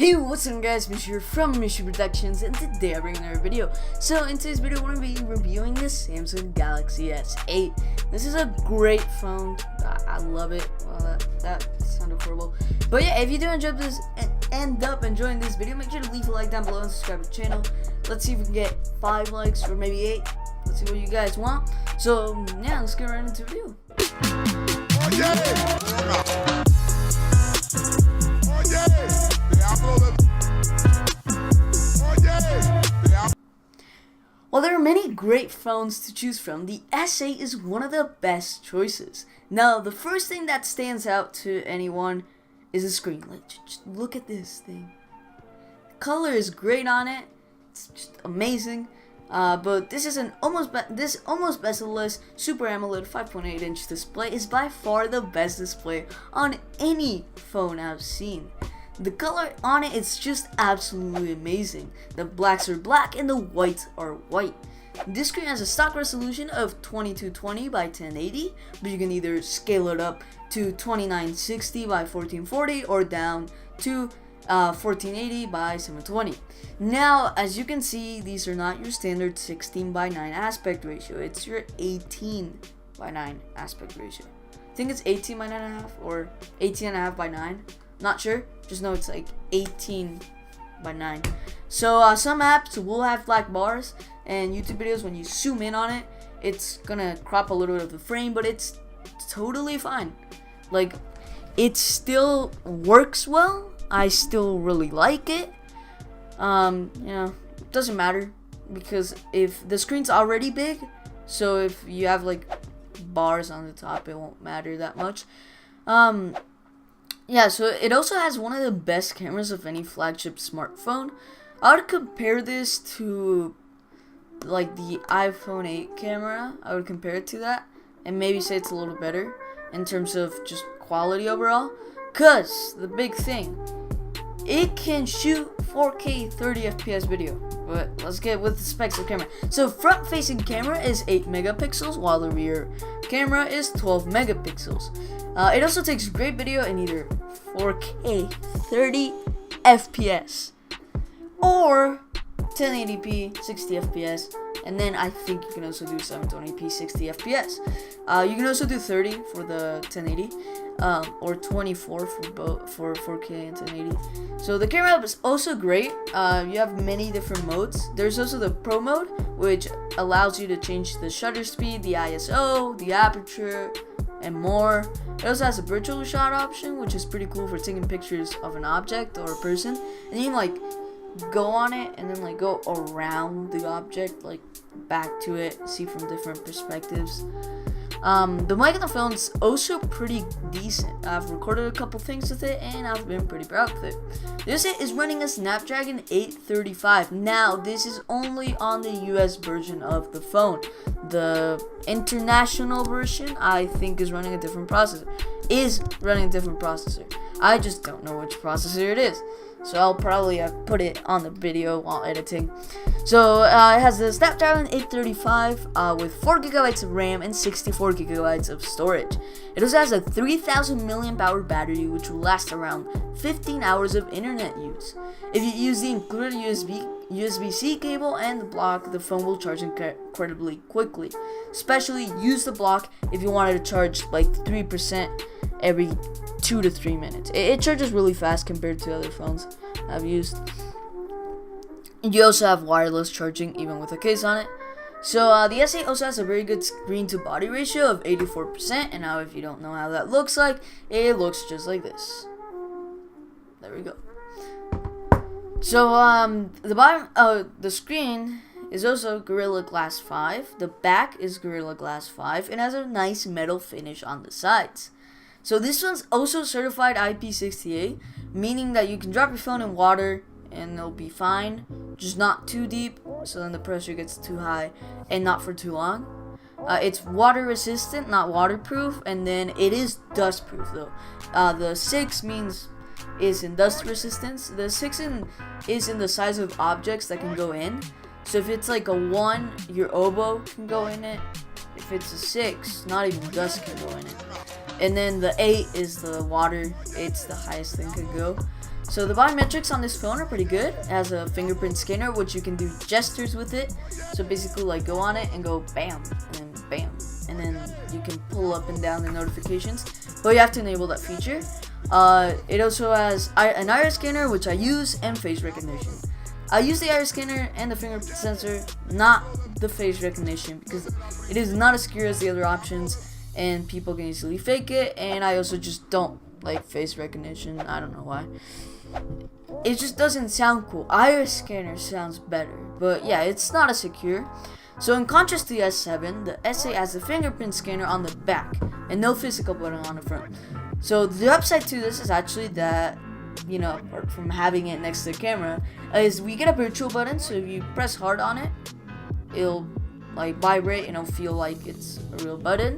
Hey, what's up guys, Nish here from Nish Productions, and today I bring another video. So in today's video we're going to be reviewing the Samsung Galaxy S8. This is a great phone. I love it. Well, that sounded horrible. But yeah, if you do enjoy this and end up enjoying this video, make sure to leave a like down below and subscribe to the channel. Let's see if we can get 5 likes or maybe 8. Let's see what you guys want. So yeah, let's get right into the video. While there are many great phones to choose from, the S8 is one of the best choices. Now, the first thing that stands out to anyone is the screen. Like, just look at this thing. The color is great on it. It's just amazing. But this is almost bezel-less Super AMOLED 5.8-inch display is by far the best display on any phone I've seen. The color on it is just absolutely amazing. The blacks are black and the whites are white. This screen has a stock resolution of 2220 by 1080, but you can either scale it up to 2960 by 1440 or down to 1480 by 720. Now, as you can see, these are not your standard 16 by 9 aspect ratio. It's your 18 by 9 aspect ratio. I think it's 18 by 9.5 or 18.5 by 9. Not sure, just know it's like 18 by 9. So some apps will have black bars, and YouTube videos, when you zoom in on it, it's gonna crop a little bit of the frame, but it's totally fine. Like, it still works well. I still really like it. It doesn't matter, because if the screen's already big, so if you have like bars on the top, it won't matter that much. Yeah, so it also has one of the best cameras of any flagship smartphone. I would compare this to like the iPhone 8 camera. I would compare it to that and maybe say it's a little better in terms of just quality overall. Cause the big thing, it can shoot 4K 30 FPS video. But let's get with the specs of the camera. So front facing camera is 8 megapixels while the rear camera is 12 megapixels. It also takes great video in either 4K 30 FPS or 1080p 60 FPS, and then I think you can also do 720p 60 FPS. You can also do 30 for the 1080, or 24 for both for 4K and 1080. So the camera is also great. You have many different modes. There's also the Pro mode, which allows you to change the shutter speed, the ISO, the aperture, and more. It also has a virtual shot option, which is pretty cool for taking pictures of an object or a person, and you can like go on it and then like go around the object, like back to it, see from different perspectives. The mic on the phone is also pretty decent. I've recorded a couple things with it and I've been pretty proud with it. This is running a Snapdragon 835. Now, this is only on the US version of the phone. The international version, I think, is running a different processor. I just don't know which processor it is. So I'll probably put it on the video while editing. So it has the Snapdragon 835 with 4 GB of RAM and 64 GB of storage. It also has a 3000 mAh battery, which will last around 15 hours of internet use. If you use the included USB-C cable and the block, the phone will charge incredibly quickly. Especially use the block if you wanted to charge like 3% every 2 to 3 minutes. It charges really fast compared to other phones I've used. You also have wireless charging even with a case on it. So the S8 also has a very good screen to body ratio of 84%, and now if you don't know how that looks like, it looks just like this. There we go. So the bottom the screen is also Gorilla Glass 5. The back is Gorilla Glass 5 and has a nice metal finish on the sides. So this one's also certified IP68, meaning that you can drop your phone in water and it'll be fine, just not too deep, so then the pressure gets too high and not for too long. It's water resistant, not waterproof, and then it is dust proof though. The 6 is in dust resistance. The 6 is in the size of objects that can go in. So if it's like a 1, your oboe can go in it. If it's a 6, not even dust can go in it. And then the 8 is the water. It's the highest thing could go. So the biometrics on this phone are pretty good. It has a fingerprint scanner, which you can do gestures with it. So basically, like, go on it and go bam, and then bam, and then you can pull up and down the notifications. But you have to enable that feature. It also has an iris scanner, which I use, and face recognition. I use the iris scanner and the fingerprint sensor, not the face recognition, because it is not as secure as the other options, and people can easily fake it. And I also just don't like face recognition. I don't know why. It just doesn't sound cool. Iris scanner sounds better, but yeah, it's not as secure. So in contrast to the S7, the S8 has the fingerprint scanner on the back and no physical button on the front. So the upside to this is actually that, you know, apart from having it next to the camera, is we get a virtual button. So if you press hard on it, it'll like vibrate and it'll feel like it's a real button.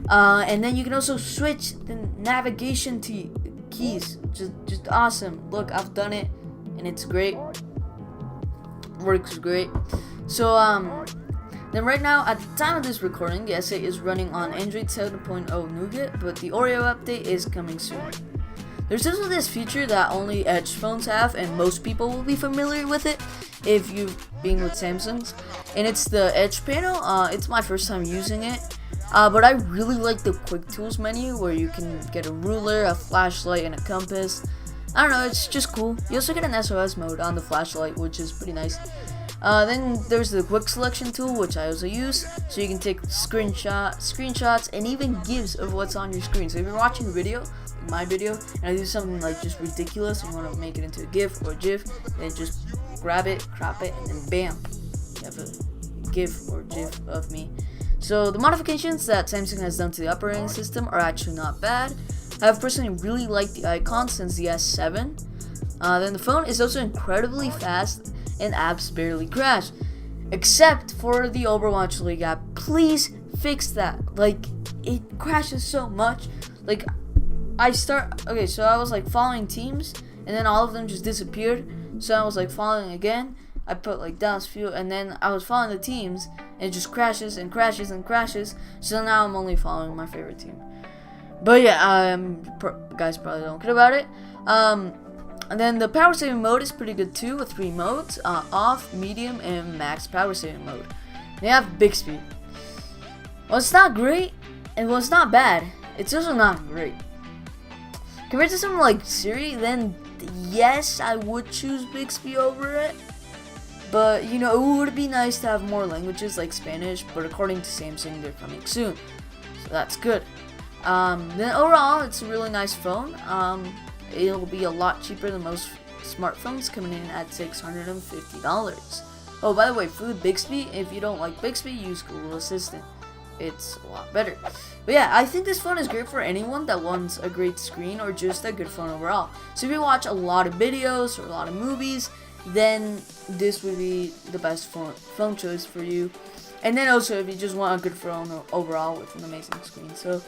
And then you can also switch the navigation keys. Just awesome. Look, I've done it and it's great. Works great. So then right now, at the time of this recording, the S8 is running on Android 7.0 Nougat, but the Oreo update is coming soon. There's also this feature that only Edge phones have, and most people will be familiar with it if you've been with Samsungs, and it's the Edge panel. It's my first time using it, but I really like the quick tools menu where you can get a ruler, a flashlight, and a compass. I don't know, it's just cool. You also get an SOS mode on the flashlight, which is pretty nice. Then there's the quick selection tool, which I also use, so you can take screenshots and even GIFs of what's on your screen. So if you're watching a video, like my video, and I do something like just ridiculous, and you want to make it into a GIF or a GIF, then just grab it, crop it, and then bam, you have a GIF or GIF of me. So the modifications that Samsung has done to the operating system are actually not bad. I have personally really liked the icon since the S7. Then the phone is also incredibly fast and apps barely crash, except for the Overwatch League app. Please fix that. Like, it crashes so much. Like, so I was like following teams, and then all of them just disappeared. So I was like following again. I put like Dallas Fuel, and then I was following the teams, and it just crashes and crashes and crashes. So now I'm only following my favorite team. But yeah, guys probably don't care about it. And then the power saving mode is pretty good too, with 3 modes: off, medium, and max power saving mode. They have Bixby. Well, it's not great, and well, it's not bad. It's also not great. Compared to something like Siri, then yes, I would choose Bixby over it. But you know, it would be nice to have more languages like Spanish. But according to Samsung, they're coming soon, so that's good. Then overall, it's a really nice phone. It'll be a lot cheaper than most smartphones, coming in at $650. Oh, by the way, for Bixby, if you don't like Bixby, use Google Assistant. It's a lot better. But yeah, I think this phone is great for anyone that wants a great screen or just a good phone overall. So if you watch a lot of videos or a lot of movies, then this would be the best phone choice for you. And then also if you just want a good phone overall with an amazing screen. So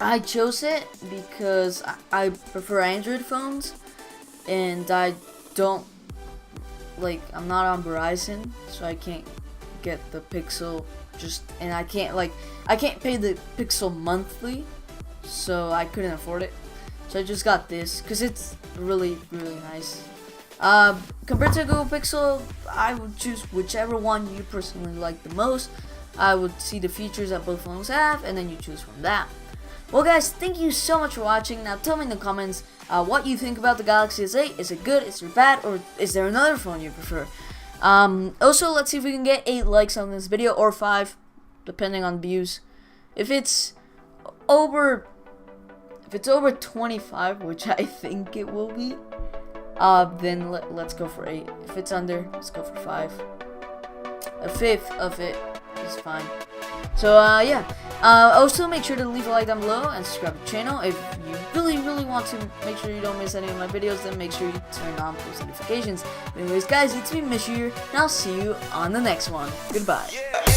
I chose it because I prefer Android phones, and I don't like, I'm not on Verizon, so I can't get the Pixel and I can't pay the Pixel monthly, so I couldn't afford it. So I just got this because it's really, really nice. Compared to Google Pixel, I would choose whichever one you personally like the most. I would see the features that both phones have, and then you choose from that. Well guys, thank you so much for watching. Now tell me in the comments what you think about the Galaxy S8. Is it good? Is it bad? Or is there another phone you prefer? Also, let's see if we can get 8 likes on this video, or 5, depending on views. If it's over 25, which I think it will be, then let's go for 8. If it's under, let's go for 5. A fifth of it is fine. So yeah, also make sure to leave a like down below and subscribe to the channel. If you really want to make sure you don't miss any of my videos, then make sure you turn on post notifications. Anyways guys, it's me, Nish here, and I'll see you on the next one. Goodbye. Yeah.